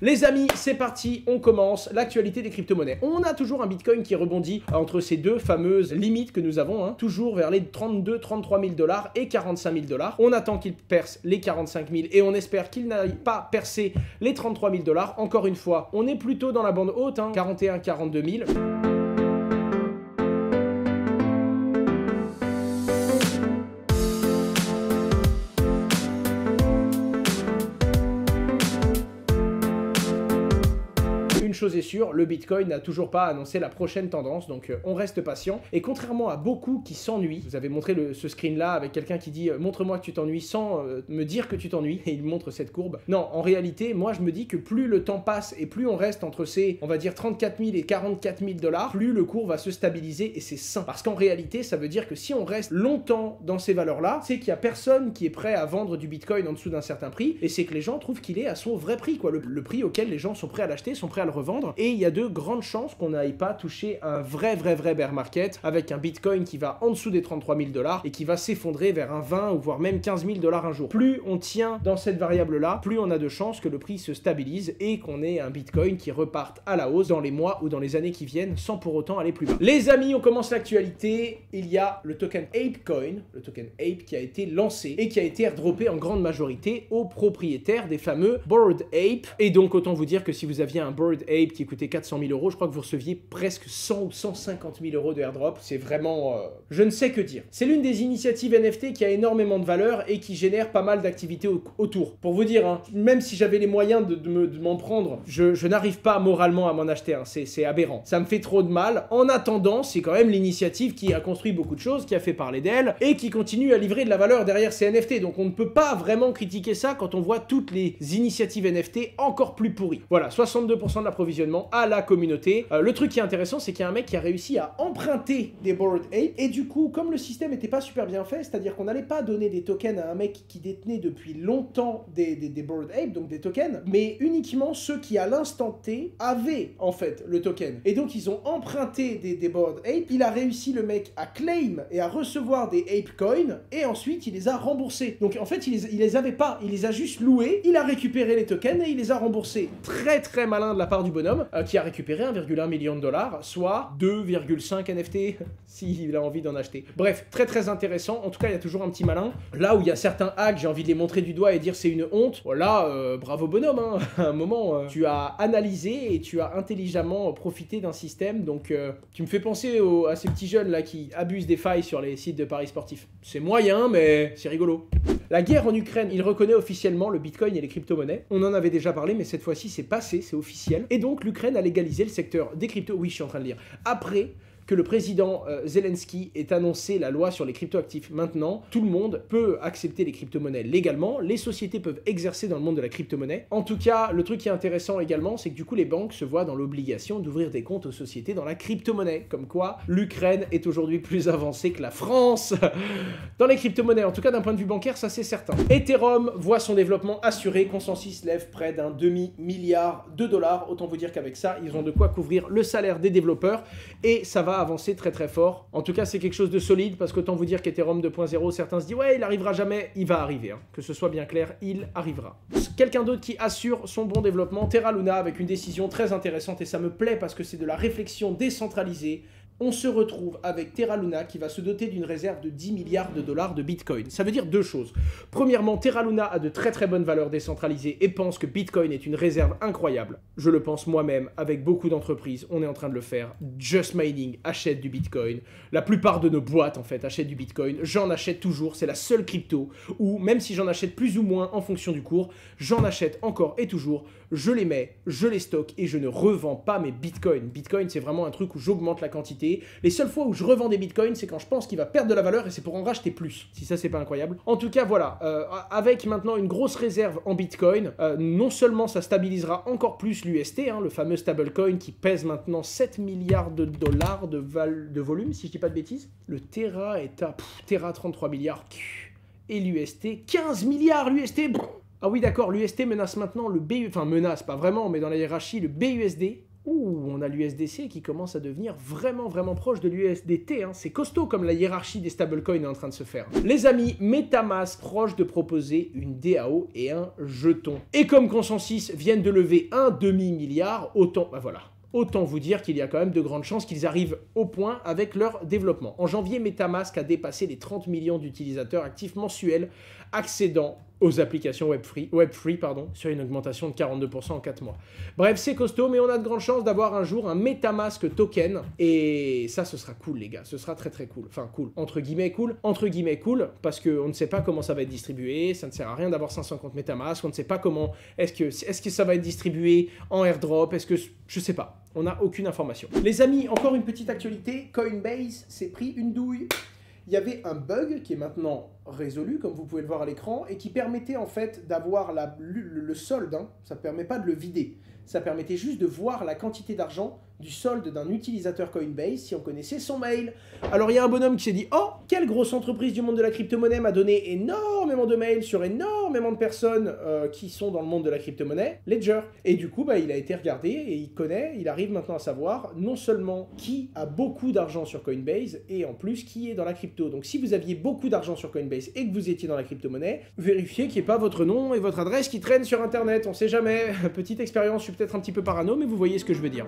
Les amis, c'est parti, on commence l'actualité des crypto-monnaies. On a toujours un Bitcoin qui rebondit entre ces deux fameuses limites que nous avons, toujours vers les 33 000 dollars et 45 000 dollars. On attend qu'il perce les 45 000 et on espère qu'il n'aille pas percer les 33 000 dollars. Encore une fois, on est plutôt dans la bande haute, 41 42 000. Chose est sûre, le Bitcoin n'a toujours pas annoncé la prochaine tendance, donc on reste patient. Et contrairement à beaucoup qui s'ennuient, vous avez montré ce screen là avec quelqu'un qui dit montre-moi que tu t'ennuies sans me dire que tu t'ennuies, et il montre cette courbe. Non, en réalité, moi je me dis que plus le temps passe et plus on reste entre ces, on va dire 34 000 et 44 000 dollars, plus le cours va se stabiliser et c'est sain. Parce qu'en réalité, ça veut dire que si on reste longtemps dans ces valeurs-là, c'est qu'il y a personne qui est prêt à vendre du Bitcoin en dessous d'un certain prix, et c'est que les gens trouvent qu'il est à son vrai prix, quoi, le prix auquel les gens sont prêts à l'acheter, sont prêts à le revendre. Et il y a de grandes chances qu'on n'aille pas toucher un vrai bear market avec un Bitcoin qui va en dessous des 33 000 dollars et qui va s'effondrer vers un 20 ou voire même 15 000 dollars un jour. Plus on tient dans cette variable-là, plus on a de chances que le prix se stabilise et qu'on ait un Bitcoin qui reparte à la hausse dans les mois ou dans les années qui viennent sans pour autant aller plus bas. Les amis, on commence l'actualité. Il y a le token ApeCoin, le token Ape qui a été lancé et qui a été airdroppé en grande majorité aux propriétaires des fameux Bored Ape. Et donc autant vous dire que si vous aviez un Bored Ape qui coûtait 400 000 euros, je crois que vous receviez presque 100 ou 150 000 euros de airdrop. C'est vraiment... je ne sais que dire. C'est l'une des initiatives NFT qui a énormément de valeur et qui génère pas mal d'activités autour. Pour vous dire, même si j'avais les moyens de m'en prendre, je n'arrive pas moralement à m'en acheter un. C'est aberrant. Ça me fait trop de mal. En attendant, c'est quand même l'initiative qui a construit beaucoup de choses, qui a fait parler d'elle et qui continue à livrer de la valeur derrière ces NFT. Donc on ne peut pas vraiment critiquer ça quand on voit toutes les initiatives NFT encore plus pourries. Voilà, 62% de l'approvisionnement à la communauté. Le truc qui est intéressant, c'est qu'il y a un mec qui a réussi à emprunter des Bored Ape, et du coup, comme le système n'était pas super bien fait, c'est-à-dire qu'on n'allait pas donner des tokens à un mec qui détenait depuis longtemps des Bored Ape, donc des tokens, mais uniquement ceux qui à l'instant T avaient en fait le token. Et donc ils ont emprunté des Bored Ape, il a réussi le mec à claim et à recevoir des ApeCoin, et ensuite il les a remboursés. Donc en fait il les avait pas, il les a juste loués, il a récupéré les tokens et il les a remboursés. Très malin de la part du bonhomme, qui a récupéré 1,1 million de dollars, soit 2,5 NFT, s'il a envie d'en acheter. Bref, très intéressant. En tout cas, il y a toujours un petit malin. Là où il y a certains hacks, j'ai envie de les montrer du doigt et dire c'est une honte. Voilà, bravo bonhomme, à un moment, tu as analysé et tu as intelligemment profité d'un système. Donc, tu me fais penser à ces petits jeunes là qui abusent des failles sur les sites de paris sportifs. C'est moyen, mais c'est rigolo. La guerre en Ukraine, il reconnaît officiellement le Bitcoin et les crypto-monnaies. On en avait déjà parlé, mais cette fois-ci, c'est passé, c'est officiel. Et donc, l'Ukraine a légalisé le secteur des cryptos. Oui, je suis en train de lire. Après que le président Zelensky ait annoncé la loi sur les cryptoactifs. Maintenant, tout le monde peut accepter les crypto-monnaies légalement, les sociétés peuvent exercer dans le monde de la crypto-monnaie. En tout cas, le truc qui est intéressant également, c'est que du coup, les banques se voient dans l'obligation d'ouvrir des comptes aux sociétés dans la crypto-monnaie. Comme quoi, l'Ukraine est aujourd'hui plus avancée que la France dans les crypto-monnaies. En tout cas, d'un point de vue bancaire, ça c'est certain. Ethereum voit son développement assuré. Consensus lève près d'un demi-milliard de dollars. Autant vous dire qu'avec ça, ils ont de quoi couvrir le salaire des développeurs et ça va avancer très fort. En tout cas, c'est quelque chose de solide parce qu'autant vous dire qu'Ethereum 2.0, certains se disent ouais, il arrivera jamais, il va arriver. Que ce soit bien clair, il arrivera. Quelqu'un d'autre qui assure son bon développement, Terra Luna, avec une décision très intéressante et ça me plaît parce que c'est de la réflexion décentralisée. On se retrouve avec Terra Luna qui va se doter d'une réserve de 10 milliards de dollars de Bitcoin. Ça veut dire deux choses. Premièrement, Terra Luna a de très bonnes valeurs décentralisées et pense que Bitcoin est une réserve incroyable. Je le pense moi-même, avec beaucoup d'entreprises, on est en train de le faire. Just Mining achète du Bitcoin. La plupart de nos boîtes, en fait, achètent du Bitcoin. J'en achète toujours, c'est la seule crypto où, même si j'en achète plus ou moins en fonction du cours, j'en achète encore et toujours. Je les mets, je les stocke et je ne revends pas mes Bitcoins. Bitcoin, c'est vraiment un truc où j'augmente la quantité. Les seules fois où je revends des bitcoins, c'est quand je pense qu'il va perdre de la valeur et c'est pour en racheter plus. Si ça, c'est pas incroyable. En tout cas, voilà. Avec maintenant une grosse réserve en bitcoin, non seulement ça stabilisera encore plus l'UST, le fameux stablecoin qui pèse maintenant 7 milliards de dollars de volume, si je dis pas de bêtises. Le Terra est à Terra 33 milliards. Et l'UST, 15 milliards l'UST. Ah oui, d'accord, l'UST menace maintenant le BU... Enfin, menace, pas vraiment, mais dans la hiérarchie, le BUSD. Ouh, on a l'USDC qui commence à devenir vraiment proche de l'USDT, hein. C'est costaud comme la hiérarchie des stablecoins est en train de se faire. Les amis, MetaMask proche de proposer une DAO et un jeton. Et comme Consensus viennent de lever un demi-milliard, autant... Bah voilà. Autant vous dire qu'il y a quand même de grandes chances qu'ils arrivent au point avec leur développement. En janvier, MetaMask a dépassé les 30 millions d'utilisateurs actifs mensuels accédant aux applications Web3 sur une augmentation de 42% en 4 mois. Bref, c'est costaud, mais on a de grandes chances d'avoir un jour un MetaMask token, et ça, ce sera cool, les gars, ce sera très cool. Enfin, cool, entre guillemets cool, parce qu'on ne sait pas comment ça va être distribué, ça ne sert à rien d'avoir 500 comptes MetaMask, on ne sait pas comment, est-ce que ça va être distribué en airdrop, je sais pas, on n'a aucune information. Les amis, encore une petite actualité, Coinbase s'est pris une douille. Il y avait un bug qui est maintenant résolu, comme vous pouvez le voir à l'écran, et qui permettait en fait d'avoir le solde, hein. Ça ne permet pas de le vider, ça permettait juste de voir la quantité d'argent du solde d'un utilisateur Coinbase si on connaissait son mail. Alors il y a un bonhomme qui s'est dit « Oh, quelle grosse entreprise du monde de la crypto-monnaie m'a donné énormément de mails sur énormément de personnes qui sont dans le monde de la crypto-monnaie, Ledger. » Et du coup, bah, il a été regardé et il arrive maintenant à savoir non seulement qui a beaucoup d'argent sur Coinbase, et en plus qui est dans la crypto. Donc si vous aviez beaucoup d'argent sur Coinbase et que vous étiez dans la crypto-monnaie, vérifiez qu'il n'y ait pas votre nom et votre adresse qui traînent sur Internet, on sait jamais. Petite expérience, je suis peut-être un petit peu parano, mais vous voyez ce que je veux dire.